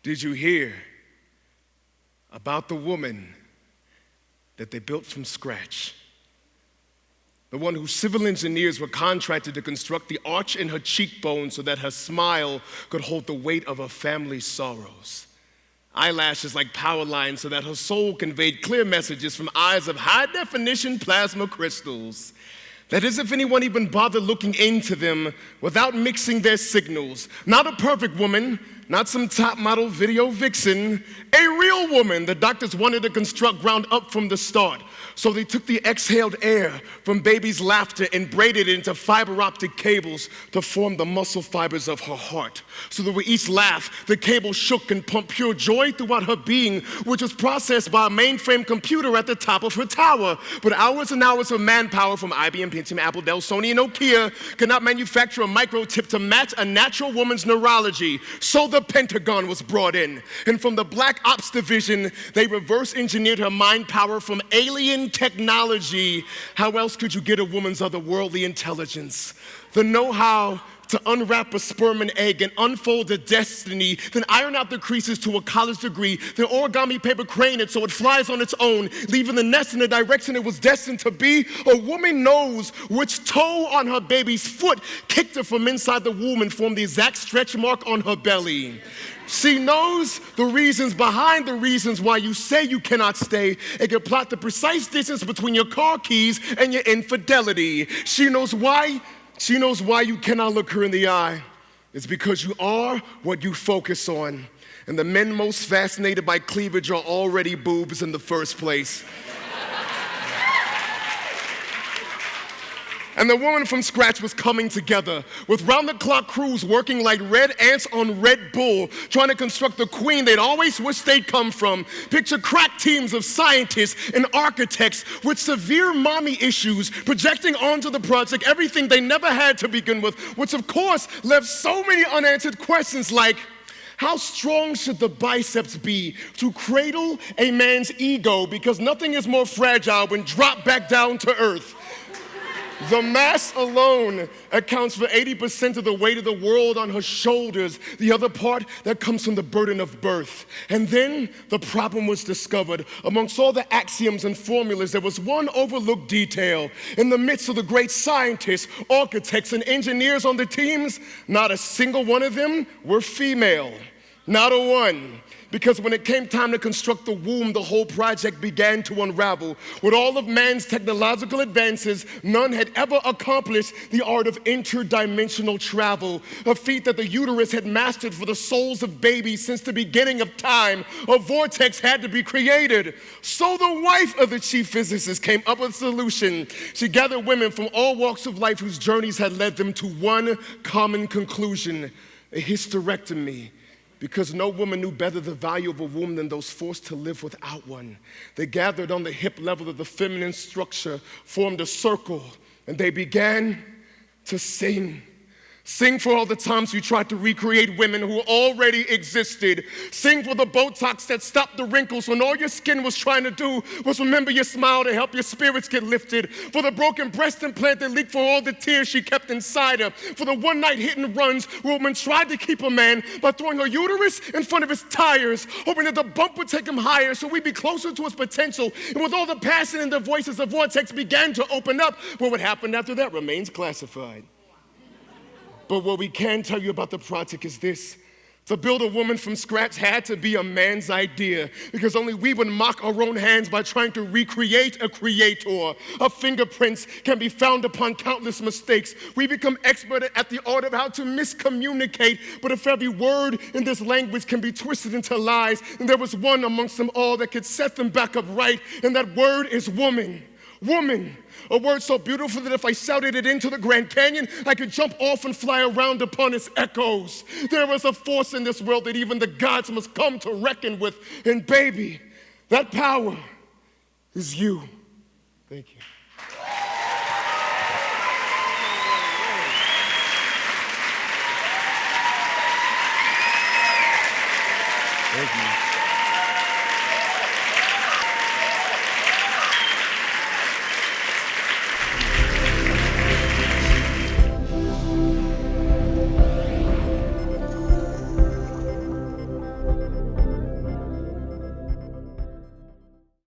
Did you hear about the woman that they built from scratch? The one whose civil engineers were contracted to construct the arch in her cheekbone so that her smile could hold the weight of her family's sorrows. Eyelashes like power lines so that her soul conveyed clear messages from eyes of high-definition plasma crystals. That is, if anyone even bothered looking into them without mixing their signals. Not a perfect woman, not some top model video vixen, a real woman the doctors wanted to construct ground up from the start. So they took the exhaled air from baby's laughter and braided it into fiber optic cables to form the muscle fibers of her heart. So that with each laugh, the cable shook and pumped pure joy throughout her being, which was processed by a mainframe computer at the top of her tower. But hours and hours of manpower from IBM, Pentium, Apple, Dell, Sony, and Nokia could not manufacture a microchip to match a natural woman's neurology. So the Pentagon was brought in. And from the Black Ops Division, they reverse engineered her mind power from alien technology. How else could you get a woman's otherworldly intelligence? The know-how to unwrap a sperm and egg and unfold a destiny, then iron out the creases to a college degree, then origami paper crane it so it flies on its own, leaving the nest in the direction it was destined to be. A woman knows which toe on her baby's foot kicked her from inside the womb and formed the exact stretch mark on her belly. She knows the reasons behind the reasons why you say you cannot stay and can plot the precise distance between your car keys and your infidelity. She knows why you cannot look her in the eye. It's because you are what you focus on. And the men most fascinated by cleavage are already boobs in the first place. And the woman from scratch was coming together with round-the-clock crews working like red ants on Red Bull, trying to construct the queen they'd always wished they'd come from. Picture crack teams of scientists and architects with severe mommy issues projecting onto the project everything they never had to begin with, which of course left so many unanswered questions like, how strong should the biceps be to cradle a man's ego, because nothing is more fragile when dropped back down to earth? The mass alone accounts for 80% of the weight of the world on her shoulders, the other part that comes from the burden of birth. And then the problem was discovered. Amongst all the axioms and formulas, there was one overlooked detail. In the midst of the great scientists, architects, and engineers on the teams, not a single one of them were female. Not a one. Because when it came time to construct the womb, the whole project began to unravel. With all of man's technological advances, none had ever accomplished the art of interdimensional travel, a feat that the uterus had mastered for the souls of babies since the beginning of time. A vortex had to be created. So the wife of the chief physicist came up with a solution. She gathered women from all walks of life whose journeys had led them to one common conclusion: a hysterectomy. Because no woman knew better the value of a womb than those forced to live without one. They gathered on the hip level of the feminine structure, formed a circle, and they began to sing. Sing for all the times we tried to recreate women who already existed. Sing for the Botox that stopped the wrinkles when all your skin was trying to do was remember your smile to help your spirits get lifted. For the broken breast implant that leaked for all the tears she kept inside her. For the one-night hit and runs where a woman tried to keep a man by throwing her uterus in front of his tires, hoping that the bump would take him higher so we'd be closer to his potential. And with all the passion in their voices, the vortex began to open up. But what happened after that remains classified. But what we can tell you about the project is this: to build a woman from scratch had to be a man's idea, because only we would mock our own hands by trying to recreate a creator. Our fingerprints can be found upon countless mistakes. We become expert at the art of how to miscommunicate, but if every word in this language can be twisted into lies, then there was one amongst them all that could set them back up right, and that word is woman. Woman, a word so beautiful that if I shouted it into the Grand Canyon, I could jump off and fly around upon its echoes. There is a force in this world that even the gods must come to reckon with. And baby, that power is you. Thank you. Thank you.